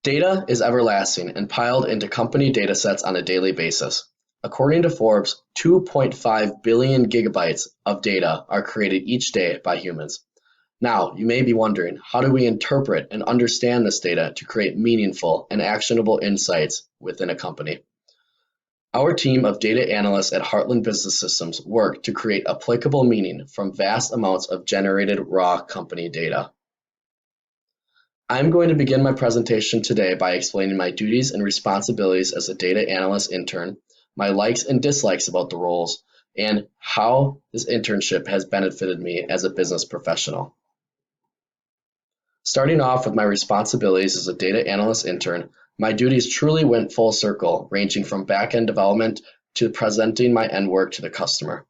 Data is everlasting and piled into company datasets on a daily basis. According to Forbes, 2.5 billion gigabytes of data are created each day by humans. Now, you may be wondering, how do we interpret and understand this data to create meaningful and actionable insights within a company? Our team of data analysts at Heartland Business Systems work to create applicable meaning from vast amounts of generated raw company data. I'm going to begin my presentation today by explaining my duties and responsibilities as a data analyst intern, my likes and dislikes about the roles, and how this internship has benefited me as a business professional. Starting off with my responsibilities as a data analyst intern, my duties truly went full circle, ranging from back-end development to presenting my end work to the customer.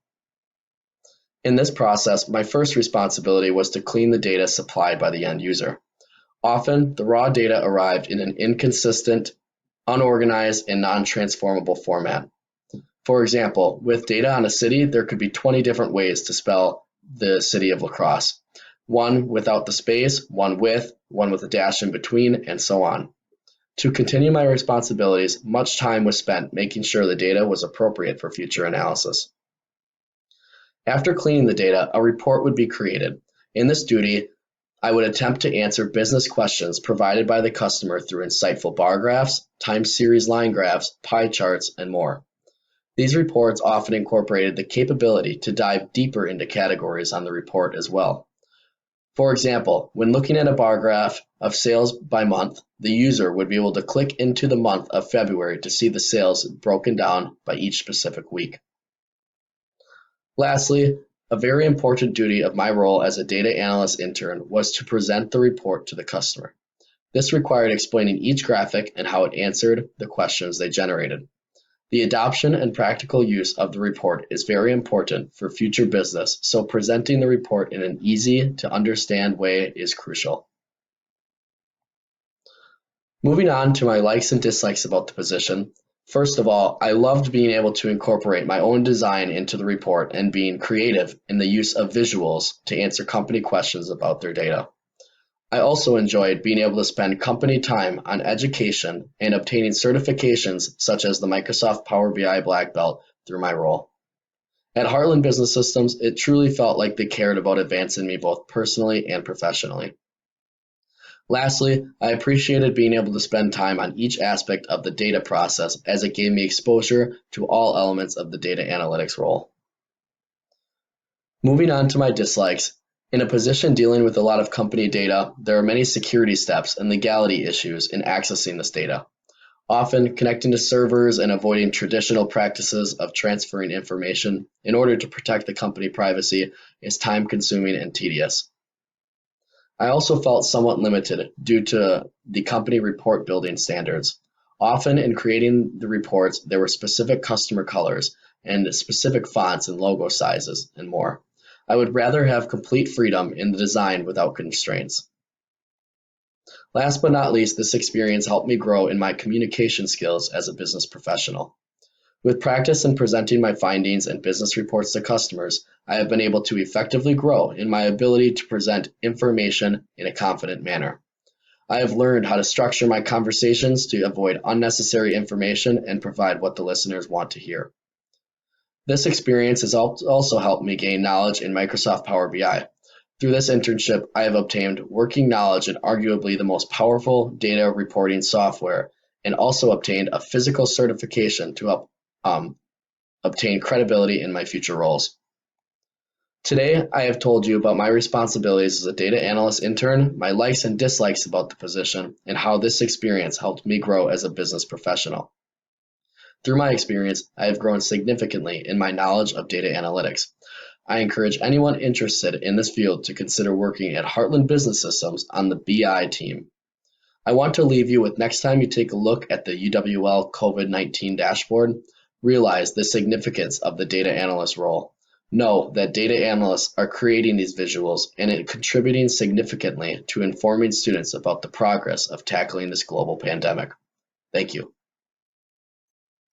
In this process, my first responsibility was to clean the data supplied by the end user. Often, the raw data arrived in an inconsistent, unorganized, and non-transformable format. For example, with data on a city, there could be 20 different ways to spell the city of La Crosse. One without the space, one with a dash in between, and so on. To continue my responsibilities, much time was spent making sure the data was appropriate for future analysis. After cleaning the data, a report would be created. In this duty, I would attempt to answer business questions provided by the customer through insightful bar graphs, time series line graphs, pie charts, and more. These reports often incorporated the capability to dive deeper into categories on the report as well. For example, when looking at a bar graph of sales by month, the user would be able to click into the month of February to see the sales broken down by each specific week. Lastly, a very important duty of my role as a data analyst intern was to present the report to the customer. This required explaining each graphic and how it answered the questions they generated. The adoption and practical use of the report is very important for future business, so presenting the report in an easy to understand way is crucial. Moving on to my likes and dislikes about the position. First of all, I loved being able to incorporate my own design into the report and being creative in the use of visuals to answer company questions about their data. I also enjoyed being able to spend company time on education and obtaining certifications such as the Microsoft Power BI Black Belt through my role. At Heartland Business Systems, it truly felt like they cared about advancing me both personally and professionally. Lastly, I appreciated being able to spend time on each aspect of the data process as it gave me exposure to all elements of the data analytics role. Moving on to my dislikes. In a position dealing with a lot of company data, there are many security steps and legality issues in accessing this data. Often, connecting to servers and avoiding traditional practices of transferring information in order to protect the company privacy is time-consuming and tedious. I also felt somewhat limited due to the company report building standards. Often in creating the reports, there were specific customer colors and specific fonts and logo sizes and more. I would rather have complete freedom in the design without constraints. Last but not least, this experience helped me grow in my communication skills as a business professional. With practice in presenting my findings and business reports to customers, I have been able to effectively grow in my ability to present information in a confident manner. I have learned how to structure my conversations to avoid unnecessary information and provide what the listeners want to hear. This experience has also helped me gain knowledge in Microsoft Power BI. Through this internship, I have obtained working knowledge in arguably the most powerful data reporting software and also obtained a physical certification to help obtain credibility in my future roles. Today, I have told you about my responsibilities as a data analyst intern, my likes and dislikes about the position, and how this experience helped me grow as a business professional. Through my experience, I have grown significantly in my knowledge of data analytics. I encourage anyone interested in this field to consider working at Heartland Business Systems on the BI team. I want to leave you with next time you take a look at the UWL COVID-19 dashboard, realize the significance of the data analyst role. Know that data analysts are creating these visuals and contributing significantly to informing students about the progress of tackling this global pandemic. Thank you.